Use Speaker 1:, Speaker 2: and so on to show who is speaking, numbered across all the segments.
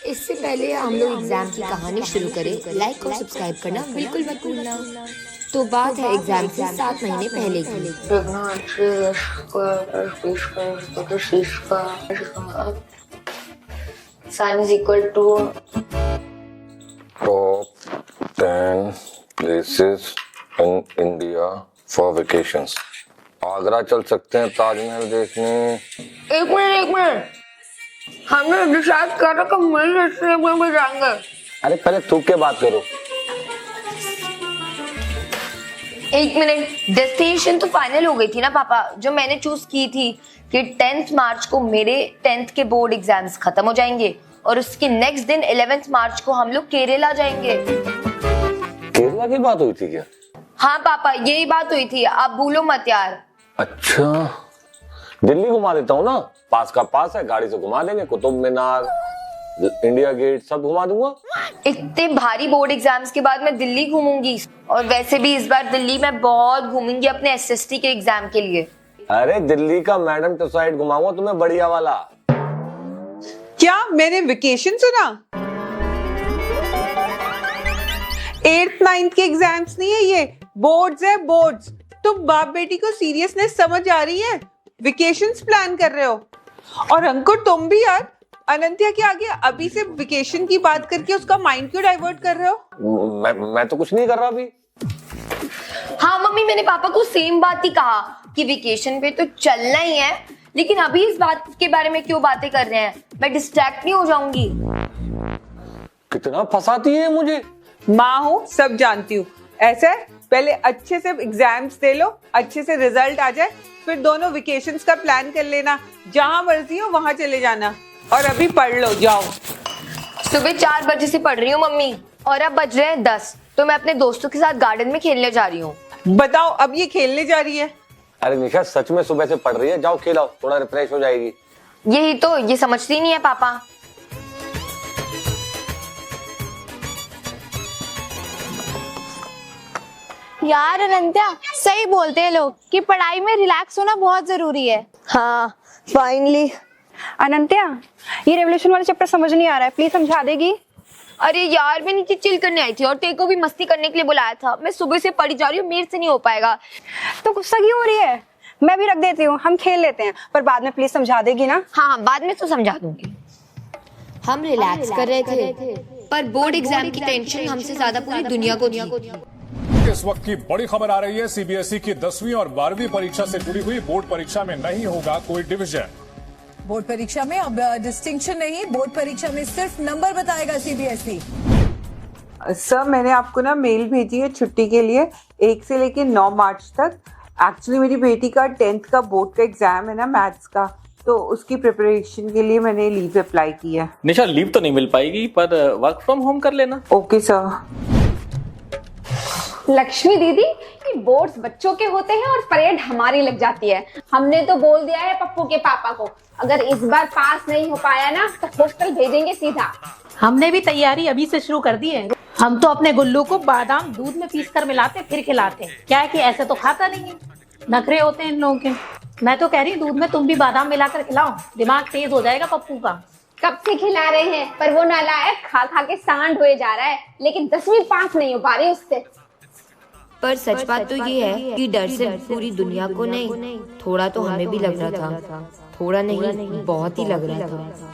Speaker 1: इससे पहले हम लोग एग्जाम की कहानी शुरू करें, लाइक और सब्सक्राइब करना बिल्कुल मत भूलना। तो बात है एग्जाम से 7 महीने पहले की।
Speaker 2: Sin is equal to
Speaker 3: top 10 places in India for vacations. Agra चल सकते हैं ताजमहल देखने।
Speaker 2: एक मिनट हमने डिसाइड करा कि मेन रेस्टोरेंट में जाएंगे।
Speaker 3: अरे पहले थूक के बात करो।
Speaker 2: एक मिनट, डेस्टिनेशन तो फाइनल हो गई थी ना पापा, जो मैंने चूज की थी कि 10th मार्च को मेरे 10th के बोर्ड एग्जाम्स खत्म हो जाएंगे और उसके नेक्स्ट दिन 11th मार्च को हम लोग केरला जाएंगे।
Speaker 3: केरला की बात हुई थी क्या?
Speaker 2: हाँ पापा, यही बात हुई थी, आप भूलो मत यार।
Speaker 3: अच्छा, दिल्ली घुमा देता हूँ ना, पास का पास है, गाड़ी से घुमा देंगे, कुतुब मीनार, इंडिया गेट सब घुमा दूंगा।
Speaker 2: इतने भारी बोर्ड एग्जाम्स के बाद मैं दिल्ली घूमूंगी, और वैसे भी इस बार दिल्ली मैं बहुत घूमूंगी अपने एसएसटी के एग्जाम के लिए।
Speaker 3: अरे दिल्ली का मैडम टू साइड घुमाऊंगा तुम्हें, बढ़िया वाला।
Speaker 4: क्या मैंने वेकेशन सुना? 8th 9th के एग्जाम्स नहीं है ये, बोर्ड्स है बोर्ड्स। तुम बाप बेटी को सीरियसनेस समझ आ रही है? वेकेशंस प्लान कर रहे हो? और अंकुर तुम भी यार, अनंत्या के आगे अभी से वेकेशन की बात करके उसका माइंड क्यों डाइवर्ट कर रहे हो?
Speaker 3: मैं तो कुछ नहीं कर रहा अभी।
Speaker 2: हाँ मम्मी, मैंने पापा को सेम बात ही कहा कि वेकेशन पे तो चलना ही है, लेकिन अभी इस बात के बारे में क्यों बातें कर रहे हैं, मैं डिस्ट्रैक्ट नहीं हो जाऊंगी।
Speaker 3: कितना फंसाती है मुझे।
Speaker 4: माँ हूँ, सब जानती हूँ। ऐसा है, पहले अच्छे से एग्जाम्स दे लो, अच्छे से रिजल्ट आ जाए, फिर दोनों वेकेशंस का प्लान कर लेना, जहाँ मर्जी हो वहाँ चले जाना। और अभी पढ़ लो, जाओ।
Speaker 2: सुबह 4 बजे से पढ़ रही हूँ मम्मी, और अब बज रहे हैं 10, तो मैं अपने दोस्तों के साथ गार्डन में खेलने जा रही हूँ।
Speaker 4: बताओ, अब ये खेलने जा रही है?
Speaker 3: अरे निशा सच में सुबह से पढ़ रही है, जाओ खेलाओ, थोड़ा रिफ्रेश हो जाएगी।
Speaker 2: यही तो, ये समझती नहीं है पापा।
Speaker 5: यार अनंत्या, सही बोलते हैं लोग कि पढ़ाई में रिलैक्स होना बहुत जरूरी है।
Speaker 2: हाँ फाइनली।
Speaker 5: अनंत्या, ये रेवोल्यूशन वाला चैप्टर समझ नहीं आ रहा है, प्लीज समझा देगी?
Speaker 2: अरे यार, मैं नीचे चिल करने आई थी और तेरे को भी मस्ती करने के लिए बुलाया था। मैं सुबह से पढ़ी जा रही हूँ, मेरे से नहीं हो पाएगा।
Speaker 5: तो गुस्सा क्यों हो रही है? मैं भी रख देती हूँ, हम खेल लेते हैं, पर बाद में प्लीज समझा देगी ना?
Speaker 2: हाँ, बाद में तो समझा दूंगी।
Speaker 1: हम रिलैक्स कर रहे थे, पर बोर्ड एग्जाम की टेंशन हमसे ज्यादा पूरी दुनिया को थी।
Speaker 6: इस वक्त की बड़ी खबर आ रही है, सीबीएसई की 10वीं और 12वीं परीक्षा से जुड़ी हुई बोर्ड परीक्षा में नहीं होगा कोई डिवीजन।
Speaker 7: बोर्ड परीक्षा में अब डिस्टिंक्शन नहीं, बोर्ड परीक्षा में सिर्फ नंबर बताएगा सीबीएसई।
Speaker 4: सर, मैंने आपको ना मेल भेजी है छुट्टी के लिए, 1 से लेके 9 मार्च तक। एक्चुअली मेरी बेटी का 10th का बोर्ड का एग्जाम है ना, मैथ्स का, तो उसकी प्रिपरेशन के लिए मैंने लीव अप्लाई की है।
Speaker 8: निशा, लीव तो नहीं मिल पाएगी, पर वर्क फ्रॉम होम कर लेना।
Speaker 4: Okay sir.
Speaker 9: लक्ष्मी दीदी, कि बोर्ड्स बच्चों के होते हैं और परेड हमारी लग जाती है। हमने तो बोल दिया है पप्पू के पापा को, अगर इस बार पास नहीं हो पाया ना तो हॉस्टल भेजेंगे सीधा।
Speaker 10: हमने भी तैयारी अभी से शुरू कर दी है। हम तो अपने गुल्लू को बादाम दूध में पीस कर मिलाते फिर खिलाते हैं। क्या है कि ऐसे तो खाता नहीं है, नखरे होते हैं इन लोगों के। मैं तो कह रही दूध में तुम भी बादाम मिलाकर खिलाओ, दिमाग तेज हो जाएगा पप्पू का।
Speaker 9: कब से खिला रहे हैं, पर वो नालायक खा खा के सांड हुए जा रहा है, लेकिन 10वीं पास नहीं हो पा रही उससे।
Speaker 1: पर सच बात तो ये है कि डर से पूरी दुनिया को नहीं, थोड़ा तो हमें भी लग रहा था। थोड़ा नहीं, बहुत ही लग रहा था।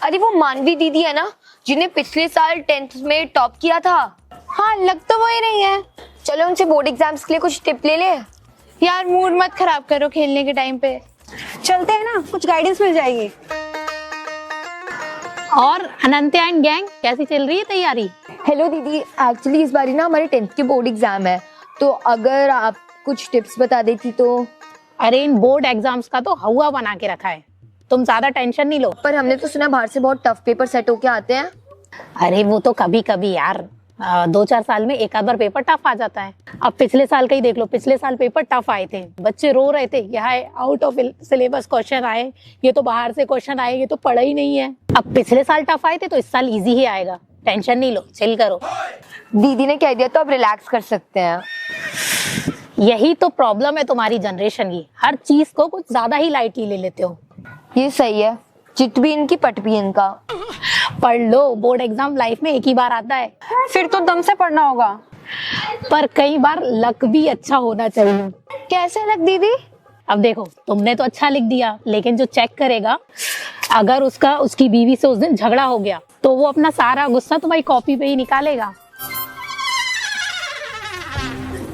Speaker 2: अरे वो मानवी दीदी है ना, जिन्हें पिछले साल 10th में टॉप किया था।
Speaker 5: हाँ, लग तो वही रही है।
Speaker 2: चलो उनसे बोर्ड एग्जाम्स के लिए कुछ टिप ले ले।
Speaker 5: यार मूड मत खराब करो खेलने के टाइम पे, चलते हैं ना, कुछ गाइडेंस मिल जाएगी।
Speaker 10: और अनंत्या एंड गैंग, कैसी चल रही है तैयारी?
Speaker 2: हेलो दीदी, एक्चुअली इस बारी ना हमारे 10th के बोर्ड एग्जाम है, तो अगर आप कुछ टिप्स बता देती तो।
Speaker 10: अरे इन बोर्ड एग्जाम्स का तो हवा बना के रखा है, तुम ज्यादा टेंशन नहीं लो।
Speaker 2: पर हमने तो सुना बाहर से बहुत टफ पेपर सेट होके आते हैं।
Speaker 10: अरे वो तो कभी कभी यार, 2-4 साल में एक आध बार पेपर टफ आ जाता है। अब पिछले साल का ही देख लो, पिछले साल पेपर टफ आए थे, बच्चे रो रहे थे, यहाँ आउट ऑफ सिलेबस क्वेश्चन आए, ये तो बाहर से क्वेश्चन आए, ये तो पढ़ा ही नहीं है। अब पिछले साल टफ आए थे तो इस साल इजी ही आएगा, टेंशन नहीं लो, चिल करो।
Speaker 2: दीदी ने कह दिया तो अब रिलैक्स कर सकते हैं।
Speaker 10: यही तो प्रॉब्लम है तुम्हारी जनरेशन की, हर चीज को कुछ ज्यादा ही लाइटली ले लेते हो।
Speaker 2: ये सही है, चिट भी इनकी पट भी इनका।
Speaker 10: पढ़ लो, बोर्ड एग्जाम लाइफ में एक ही बार आता है।
Speaker 9: फिर तो दम से पढ़ना होगा।
Speaker 10: पर कई बार लक भी अच्छा होना चाहिए।
Speaker 5: कैसे लग दीदी?
Speaker 10: अब देखो, तुमने तो अच्छा लिख दिया, लेकिन जो चेक करेगा, अगर उसकी बीवी से उस दिन झगड़ा हो गया तो वो अपना सारा गुस्सा तुम्हारी कॉपी पे ही निकालेगा।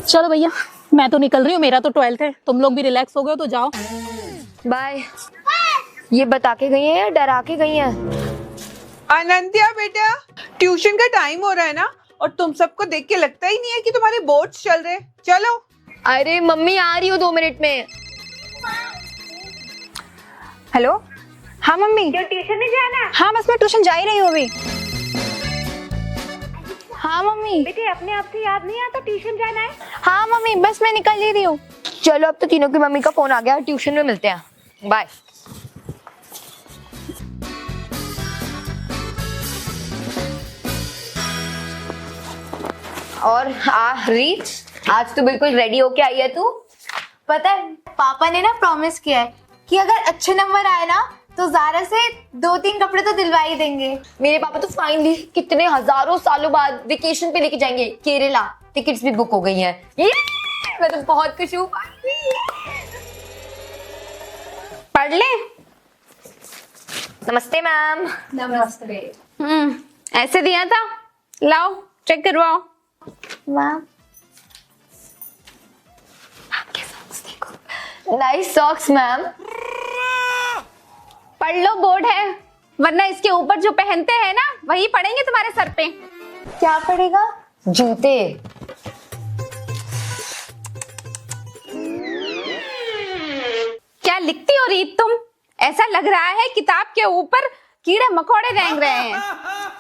Speaker 10: चलो भैया, मैं तो निकल रही हूँ, मेरा तो 12th है। तुम लोग भी रिलैक्स हो गए तो जाओ।
Speaker 2: बाय। ये बता के गई है या डरा के गई है?
Speaker 4: अनंत्या बेटा, ट्यूशन का टाइम हो रहा है ना, और तुम सबको देख के लगता ही नहीं है कि तुम्हारे बोर्ड्स चल रहे। चलो।
Speaker 2: अरे मम्मी आ रही हो 2 मिनट में।
Speaker 9: हेलो। हाँ मम्मी।
Speaker 5: ट्यूशन नहीं जाना?
Speaker 9: हाँ बस मैं ट्यूशन जा ही रही हूँ अभी।
Speaker 5: हाँ मम्मी।
Speaker 9: बेटे अपने आप से याद नहीं आता ट्यूशन जाना है?
Speaker 5: हाँ मम्मी, बस मैं निकल ही रही हूँ।
Speaker 2: चलो अब तो तीनों की मम्मी का फोन आ गया, ट्यूशन में मिलते हैं। बाय। और रीत, आज तो बिल्कुल रेडी होके आई है तू।
Speaker 5: पता है, पापा ने ना प्रॉमिस किया है कि अगर अच्छे नंबर आए ना तो ज़ारा से 2-3 कपड़े तो दिलवा ही देंगे।
Speaker 2: मेरे पापा तो फाइनली कितने हजारों सालों बाद वेकेशन पे लेके जाएंगे केरला। टिकट्स भी बुक हो गई हैं। मैं तो बहुत खुश हूँ।
Speaker 9: पढ़ ले।
Speaker 2: नमस्ते मैम।
Speaker 5: नमस्ते।
Speaker 9: ऐसे दिया था, लाओ चेक करवाओ।
Speaker 5: Ma'am,
Speaker 2: nice socks ma'am.
Speaker 9: पढ़ लो, बोर्ड है, वरना इसके ऊपर जो पहनते हैं ना वही पड़ेंगे तुम्हारे सर पे।
Speaker 5: क्या पड़ेगा?
Speaker 2: जूते।
Speaker 9: क्या लिखती हो रीत तुम? ऐसा लग रहा है किताब के ऊपर कीड़े मकोड़े रेंग रहे हैं।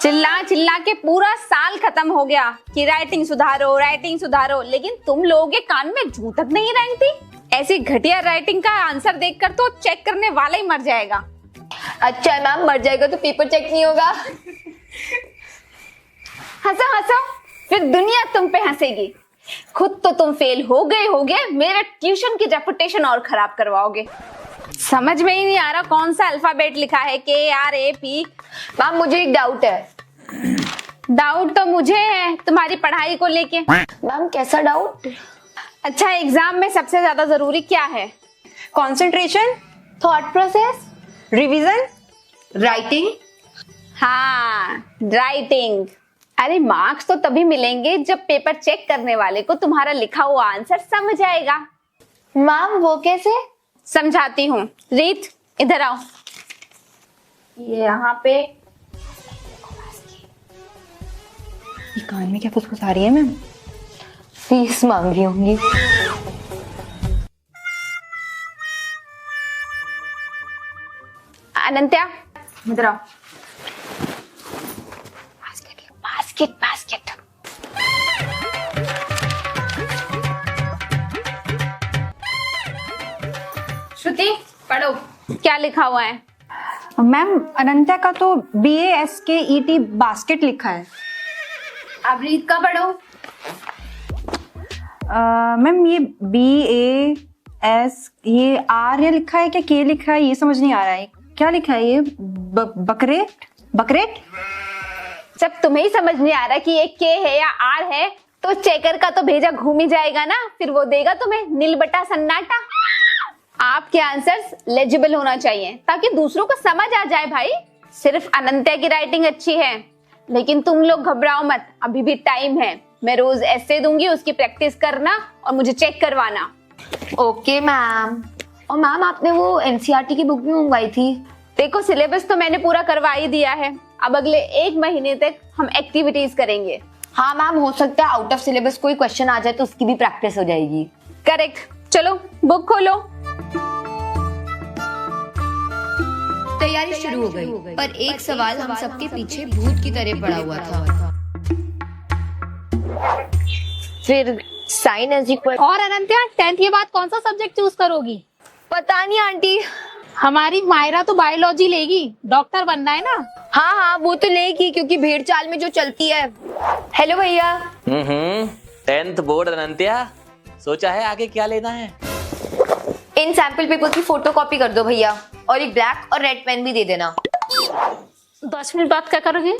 Speaker 9: चिल्ला चिल्ला के पूरा साल खत्म हो गया कि राइटिंग सुधारो, लेकिन तुम लोगों के कान में जूं तक नहीं रेंगती। ऐसी घटिया राइटिंग का आंसर देखकर तो चेक करने वाला ही मर जाएगा।
Speaker 2: अच्छा मैम, मर जाएगा तो पेपर चेक नहीं होगा।
Speaker 9: हंसो हंसो, फिर दुनिया तुम पे हंसेगी। खुद तो तुम फेल हो गए, मेरे ट्यूशन की रेपुटेशन और खराब करवाओगे। समझ में ही नहीं आ रहा कौन सा अल्फाबेट लिखा है, KRAP।
Speaker 2: मैम मुझे एक डाउट है।
Speaker 9: डाउट तो मुझे है तुम्हारी पढ़ाई को लेके।
Speaker 2: मैम कैसा डाउट?
Speaker 9: अच्छा, एग्जाम में सबसे ज्यादा जरूरी क्या है?
Speaker 5: Concentration, thought process,
Speaker 9: revision,
Speaker 2: writing.
Speaker 9: हाँ, राइटिंग। अरे मार्क्स तो तभी मिलेंगे जब पेपर चेक करने वाले को तुम्हारा लिखा हुआ आंसर समझ आएगा।
Speaker 5: मैम वो कैसे?
Speaker 9: समझाती हूँ। रीत इधर आओ। ये यहाँ पे
Speaker 2: ये कान में क्या फुसफुस आ रही है मैम? फीस मांग रही होंगी।
Speaker 9: अनंत्या इधर आओ। बास्केट। श्रुति पढ़ो, क्या लिखा हुआ है?
Speaker 11: मैम अनंत्या का तो BASKET बास्केट लिखा है।
Speaker 9: अब रीत का पढ़ो।
Speaker 11: मैम ये BAS, ये R या लिखा है क्या K लिखा है, ये समझ नहीं आ रहा है। क्या लिखा है ये? बकरेट।
Speaker 9: जब तुम्हें ही समझ नहीं आ रहा कि ये K है या R है, तो चेकर का तो भेजा घूम ही जाएगा ना, फिर वो देगा तुम्हें नील बटा सन्नाटा। आपके आंसर्स लेजिबल होना चाहिए ताकि दूसरों को समझ आ जाए। भाई सिर्फ अनंत्या की राइटिंग अच्छी है, लेकिन तुम लोग घबराओ मत, अभी भी टाइम है। मैं रोज ऐसे दूंगी, उसकी प्रैक्टिस करना और मुझे चेक करवाना।
Speaker 2: Okay ma'am. और मैम आपने वो NCERT की बुक भी मंगवाई थी।
Speaker 9: देखो सिलेबस तो मैंने पूरा करवा ही दिया है, अब अगले 1 महीने तक हम एक्टिविटीज करेंगे।
Speaker 2: हाँ मैम, हो सकता है आउट ऑफ सिलेबस कोई क्वेश्चन आ जाए तो उसकी भी प्रैक्टिस हो जाएगी।
Speaker 9: करेक्ट। चलो बुक खोलो।
Speaker 1: तैयारी शुरू हो गई, पर एक सवाल हम सबके पीछे भूत की तरह पड़ा हुआ था।
Speaker 2: फिर साइन एज इक्वल।
Speaker 10: और अनंत्या 10th के बाद कौन सा सब्जेक्ट चूज करोगी?
Speaker 2: पता नहीं आंटी।
Speaker 10: हमारी मायरा तो बायोलॉजी लेगी, डॉक्टर बनना है ना।
Speaker 2: हाँ वो तो लेगी, क्योंकि भेड़ चाल में जो चलती है। हेलो भैया।
Speaker 8: 10th बोर्ड अनंत्या, सोचा है आगे क्या लेना है?
Speaker 2: इन सैंपल पेपर की फोटोकॉपी कर दो भैया, और एक ब्लैक और रेड पेन भी दे देना।
Speaker 10: 10 मिनट बाद क्या करोगे?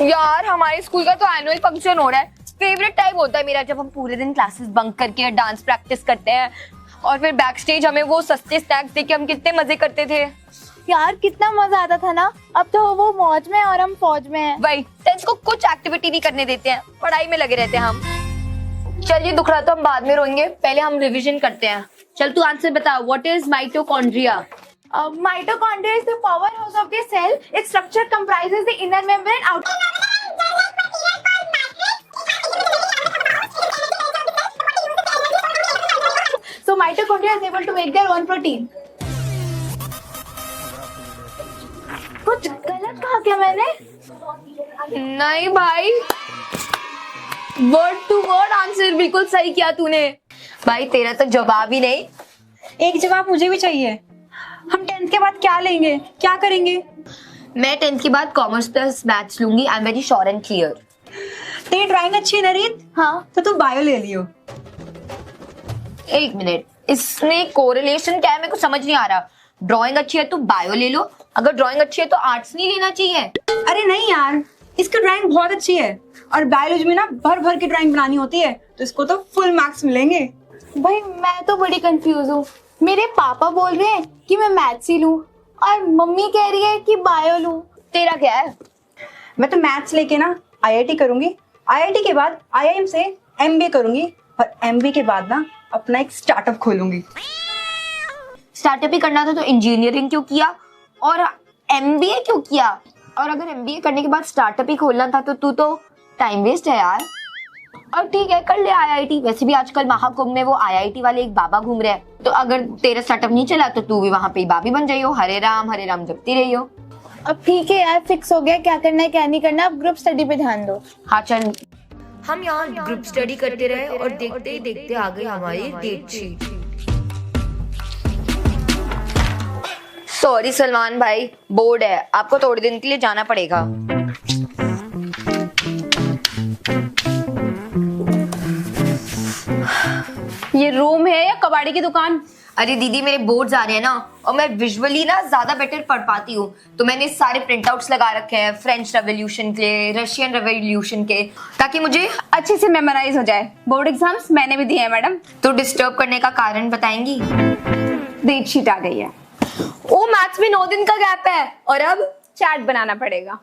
Speaker 2: यार हमारे स्कूल का तो एनुअल फंक्शन हो रहा है। फेवरेट टाइम होता है मेरा जब हम पूरे दिन क्लासेस बंक करके डांस प्रैक्टिस करते हैं और फिर बैक स्टेज हमें वो सस्ते स्नैक्स देके हम कितने मजे करते थे।
Speaker 5: यार कितना मजा आता था ना। अब तो वो मौज में और हम फौज में हैं।
Speaker 2: वही, टेंथ को कुछ एक्टिविटी नहीं करने देते हैं, पढ़ाई में लगे रहते हैं हम। चलिए दुखड़ा तो हम बाद में रोएंगे, पहले हम रिवीजन करते हैं। चल तू आंसर बता, what is mitochondria?
Speaker 5: Mitochondria is the powerhouse of the cell. Its structure comprises the inner membrane, outer. So mitochondria is able to make their own protein. कुछ गलत कहा क्या मैंने?
Speaker 2: नहीं भाई, वर्ड टू वर्ड आंसर बिल्कुल सही किया तूने। भाई तेरा तो जवाब ही नहीं।
Speaker 11: एक जवाब मुझे भी चाहिए। हम 10th के बाद क्या लेंगे, क्या करेंगे?
Speaker 2: मैं 10th के बाद कॉमर्स प्लस मैथ्स लूंगी। I am very sure and clear.
Speaker 11: तेरी ड्राइंग अच्छी है ना रीत?
Speaker 5: हाँ।
Speaker 11: तो तू बायो ले लियो।
Speaker 2: एक मिनट, इसमें कोरिलेशन क्या है मेरे को समझ नहीं आ रहा। ड्राइंग अच्छी है तो बायो ले लो, अगर ड्राइंग अच्छी है तो आर्ट्स नहीं लेना चाहिए।
Speaker 11: अरे नहीं यार, इसकी ड्राइंग बहुत अच्छी है और बायोलॉजी में ना भर भर की ड्राइंग बनानी होती है, तो इसको तो फुल मार्क्स मिलेंगे।
Speaker 5: भाई मैं तो बड़ी कंफ्यूज हूँ। मेरे पापा बोल रहे हैं कि मैं मैथ्स ही लूं और मम्मी कह रही है कि बायो लूं।
Speaker 2: तेरा क्या है?
Speaker 11: मैं तो मैथ्स लेके ना आईआईटी करूंगी, आईआईटी के बाद आईआईएम से एमबीए करूंगी और एमबीए के बाद ना अपना एक स्टार्टअप खोलूंगी।
Speaker 2: स्टार्टअप ही करना था तो इंजीनियरिंग क्यों किया और एमबीए क्यों किया? और अगर एमबीए करने के बाद स्टार्टअप ही खोलना था तो तू तो टाइम वेस्ट है यार। और ठीक है, कर ले आईआईटी। वैसे भी आजकल महाकुंभ में वो आईआईटी वाले एक बाबा घूम रहे हैं, तो अगर तेरा स्टार्टअप नहीं चला तो तू भी वहां पे बाबी बन जाइयो, हरे राम जपती रहियो।
Speaker 5: अब ठीक है यार, फिक्स हो गया क्या करना है क्या नहीं करना। अब ग्रुप स्टडी पे ध्यान दो।
Speaker 2: हाँ चल।
Speaker 1: हम यहाँ ग्रुप स्टडी करते रहे और देखते ही देखते आ गई हमारी डेट शीट।
Speaker 2: सॉरी सलमान भाई, बोर्ड है, आपको थोड़े दिन के लिए जाना पड़ेगा।
Speaker 9: ये रूम है या कबाड़ी की दुकान?
Speaker 2: अरे दीदी मेरे बोर्ड्स आ रहे हैं ना, और मैं विजुअली ना ज्यादा बेटर पढ़ पाती हूँ, तो मैंने सारे प्रिंट आउट्स लगा रखे हैं फ्रेंच रेवोल्यूशन के, रशियन रेवोल्यूशन के, ताकि मुझे
Speaker 9: अच्छे से मेमोराइज हो जाए। बोर्ड एग्जाम्स मैंने भी दिए हैं मैडम।
Speaker 2: तो डिस्टर्ब करने का कारण बताएंगी?
Speaker 9: डेट शीट आ गई है।
Speaker 2: ओ मैथ्स में 9 दिन का गैप है, और अब
Speaker 9: चार्ट बनाना पड़ेगा।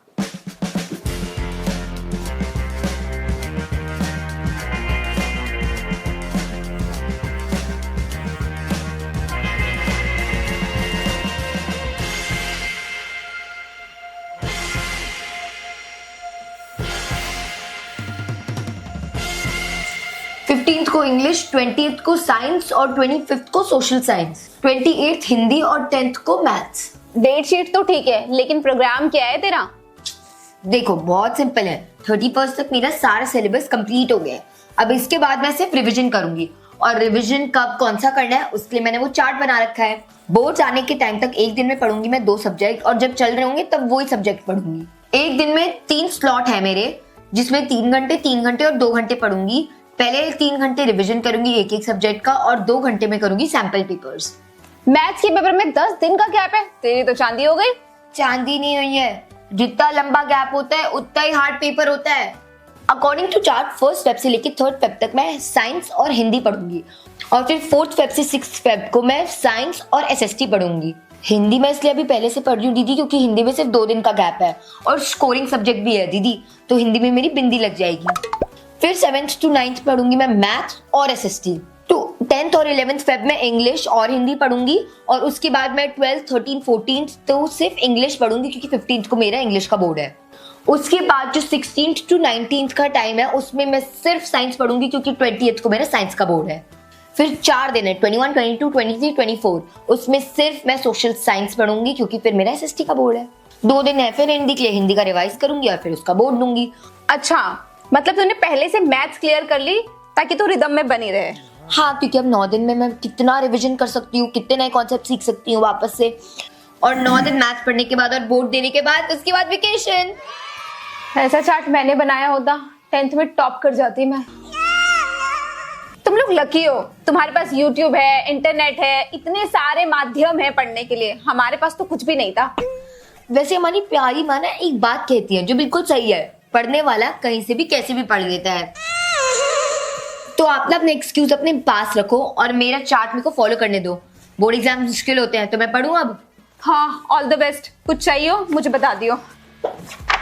Speaker 2: फिफ्टींथ को इंग्लिश, 20th को साइंस और 25th को सोशल साइंस, 28th हिंदी और 10th को मैथ्स।
Speaker 9: डेट शीट तो ठीक है, लेकिन प्रोग्राम क्या है तेरा?
Speaker 2: देखो बहुत सिंपल है, 31st तक मेरा सारा सिलेबस कंप्लीट हो गया है। अब इसके बाद मैं सिर्फ रिवीजन करूंगी, और रिवीजन कब कौन सा करना है उसके लिए मैंने वो चार्ट बना रखा है। बोर्ड्स आने के टाइम तक एक दिन में पढ़ूंगी मैं 2 सब्जेक्ट, और जब चल रहे होंगे तब वही सब्जेक्ट पढ़ूंगी। एक दिन में 3 स्लॉट है मेरे, जिसमें 3 घंटे और 2 घंटे पढ़ूंगी। पहले 3 घंटे रिवीजन करूंगी एक सब्जेक्ट का, और 2 घंटे में करूंगी सैंपल पेपर्स।
Speaker 9: मैथ्स के पेपर में 10 दिन का गैप है, तेरी तो चांदी हो गई।
Speaker 2: चांदी नहीं हुई है, जितना लंबा गैप होता है उतना ही हार्ड पेपर होता है। According to chart 1st Feb से लेकर 3rd फेब तक मैं साइंस और हिंदी पढ़ूंगी, और फिर 4th फेब से 6th फेब को मैं साइंस और एसएसटी पढ़ूंगी। हिंदी में इसलिए अभी पहले से पढ़ रही हूँ दीदी, क्योंकि हिंदी में सिर्फ 2 दिन का गैप है और स्कोरिंग सब्जेक्ट भी है दीदी, तो हिंदी में मेरी बिंदी लग जाएगी। फिर 7th to 9th पढ़ूंगी मैं मैथ और एसएसटी। तो 10th और 11th फेब में इंग्लिश और हिंदी पढ़ूंगी, और उसके बाद मैं 12th, 13th, 14th तो सिर्फ इंग्लिश पढ़ूंगी, क्योंकि 15th को मेरा इंग्लिश का बोर्ड है। उसके बाद जो 16th to 19th का टाइम है उसमें मैं सिर्फ साइंस पढ़ूंगी, क्योंकि 20th को मेरा साइंस का बोर्ड है। फिर 4 दिन है, 21, 22, 23, 24, उसमें सिर्फ मैं सोशल साइंस पढ़ूंगी, क्योंकि फिर मेरा एसएसटी का बोर्ड है। 2 दिन है फिर हिंदी के लिए, हिंदी का रिवाइज करूंगी और फिर उसका बोर्ड दूंगी।
Speaker 9: अच्छा, मतलब तूने पहले से मैथ्स क्लियर कर ली ताकि तू रिदम में बनी रहे।
Speaker 2: हाँ, क्योंकि अब 9 दिन में मैं कितना रिवीजन कर सकती हूँ, कितने नए कॉन्सेप्ट सीख सकती हूँ वापस से, और 9 दिन मैथ्स पढ़ने के बाद और बोर्ड देने के बाद उसके बाद वेकेशन।
Speaker 9: ऐसा चार्ट मैंने बनाया होता 10th में टॉप कर जाती मैं। तुम लोग लकी हो, तुम्हारे पास YouTube है, इंटरनेट है, इतने सारे माध्यम है पढ़ने के लिए। हमारे पास तो कुछ भी नहीं था।
Speaker 2: वैसे हमारी प्यारी माँ ना एक बात कहती है जो बिल्कुल सही है, पढ़ने वाला कहीं से भी कैसे भी पढ़ लेता है। तो आप ना अपने एक्सक्यूज अपने पास रखो और मेरा चार्ट मेरे को फॉलो करने दो। बोर्ड एग्जाम मुश्किल होते हैं तो मैं पढ़ूं अब।
Speaker 9: हाँ, ऑल द बेस्ट। कुछ चाहिए हो मुझे बता दियो।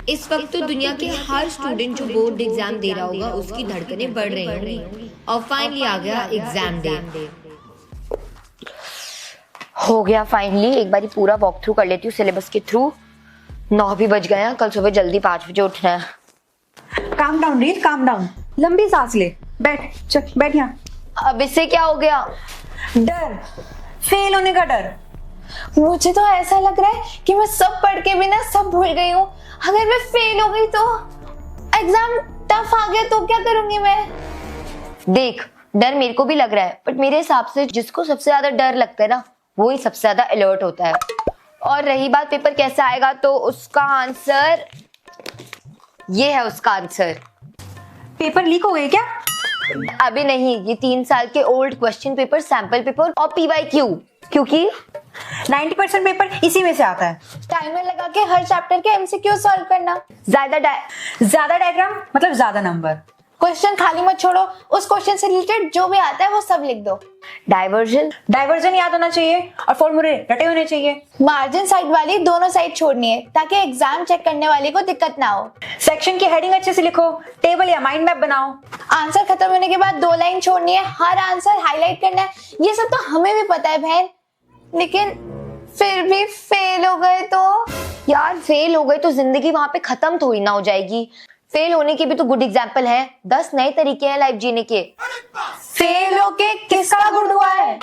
Speaker 1: इस वक्त तो दुनिया के हर स्टूडेंट जो बोर्ड एग्जाम दे रहा होगा उसकी धड़कनें बढ़ रही होंगी और फाइनली आ गया एग्जाम डे।
Speaker 2: हो गया फाइनली, एक बार पूरा वॉक थ्रू कर लेती हूँ सिलेबस के थ्रू। 9 भी बज गए हैं, कल सुबह जल्दी 5 बजे उठना है।
Speaker 11: Calm down reel, calm down. लंबी सांस ले, बैठ, चल बैठ यहाँ।
Speaker 2: अब इससे क्या हो गया?
Speaker 11: डर, फेल होने का डर।
Speaker 5: मुझे तो ऐसा लग रहा है कि मैं सब पढ़ के भी ना सब भूल गई हूँ। अगर मैं फेल हो गई तो एग्जाम टफ आ गया तो क्या करूंगी मैं?
Speaker 2: देख, डर मेरे को भी लग रहा है, बट मेरे हिसाब से जिसको सबसे ज्यादा डर लगता है ना वो ही सबसे ज्यादा अलर्ट होता है। और रही बात पेपर कैसा आएगा, तो उसका आंसर ये है। उसका आंसर
Speaker 11: पेपर लीक हो गए क्या?
Speaker 2: अभी नहीं, ये 3 साल के old question paper, sample paper और PYQ, क्योंकि
Speaker 11: 90% पेपर इसी में से आता है।
Speaker 5: टाइमर लगा के हर चैप्टर के MCQ सॉल्व करना।
Speaker 11: ज्यादा डायग्राम मतलब ज्यादा नंबर।
Speaker 5: क्वेश्चन खाली मत छोड़ो, उस क्वेश्चन से रिलेटेड जो भी आता है वो सब लिख दो।
Speaker 11: डाइवर्जन याद होना चाहिए और फॉर्मूले रटे होने चाहिए।
Speaker 5: मार्जिन साइड वाली दोनों साइड छोड़नी है ताकि एग्जाम चेक करने वाले को दिक्कत ना हो।
Speaker 11: सेक्शन की हेडिंग अच्छे से लिखो, टेबल या माइंड मैप बनाओ।
Speaker 5: आंसर खत्म होने के बाद 2 लाइन छोड़नी है, हर आंसर हाईलाइट करना है। ये सब तो हमें भी पता है बहन, लेकिन फिर भी फेल हो गए तो?
Speaker 2: यार फेल हो गए तो जिंदगी वहां पे खत्म थोड़ी ना हो जाएगी। फेल होने के भी तो गुड एग्जाम्पल है। 10 नए तरीके हैं लाइफ जीने के।
Speaker 5: फेल होके किसका गुड हुआ है?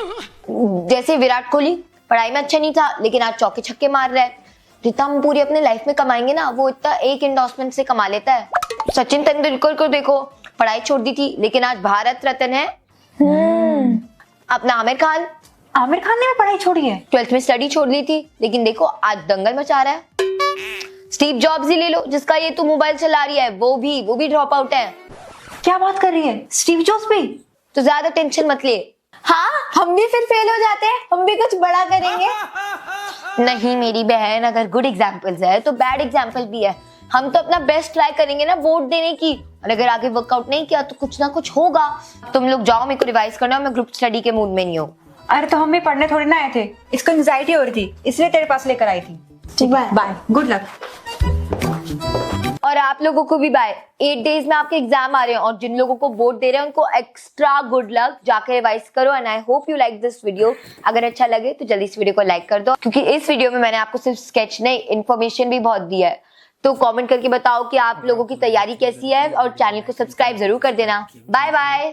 Speaker 2: जैसे विराट कोहली पढ़ाई में अच्छा नहीं था लेकिन आज चौके छक्के मार रहा है। जितना हम पूरी अपने लाइफ में कमाएंगे ना वो इतना एक एंडोर्समेंट से कमा लेता है। सचिन तेंदुलकर को देखो, पढ़ाई छोड़ दी थी लेकिन आज भारत रत्न है। अपना आमिर खान
Speaker 11: ने पढ़ाई छोड़ी है,
Speaker 2: 12th में स्टडी छोड़ ली थी लेकिन देखो आज दंगल मचा रहा है। स्टीव जॉब्स ही ले लो, जिसका ये तू मोबाइल चला रही है, वो भी ड्रॉप आउट है।
Speaker 11: क्या बात कर रही है? स्टीव जॉब्स भी?
Speaker 2: तो ज्यादा टेंशन मत ले।
Speaker 5: हाँ, हम भी फिर फेल हो जाते हैं, हम भी कुछ बड़ा करेंगे।
Speaker 2: नहीं मेरी बहन, अगर गुड एग्जाम्पल्स है तो बैड एग्जाम्पल भी है। हम तो अपना बेस्ट ट्राई करेंगे ना वोट देने की, और अगर आगे वर्कआउट नहीं किया तो कुछ ना कुछ होगा। तुम लोग जाओ, मेरे को रिवाइज करना, मैं ग्रुप स्टडी के मूड में नहीं हूँ।
Speaker 11: अरे तो हम भी पढ़ने थोड़ी ना आए थे, इसको एंजाइटी हो रही थी इसलिए तेरे पास लेकर आई थी। ठीक है, बाय, गुड लक।
Speaker 2: और आप लोगों को भी बाय। 8 डेज में आपके एग्जाम आ रहे हैं और जिन लोगों को बोर्ड दे रहे हैं उनको एक्स्ट्रा गुड लक। जाकर रिवाइज करो and I hope you like this video. अगर अच्छा लगे तो जल्दी इस वीडियो को लाइक कर दो, क्योंकि इस वीडियो में मैंने आपको सिर्फ स्केच नहीं, इन्फॉर्मेशन भी बहुत दिया है। तो कमेंट करके बताओ कि आप लोगों की तैयारी कैसी है और चैनल को सब्सक्राइब जरूर कर देना। Bye bye.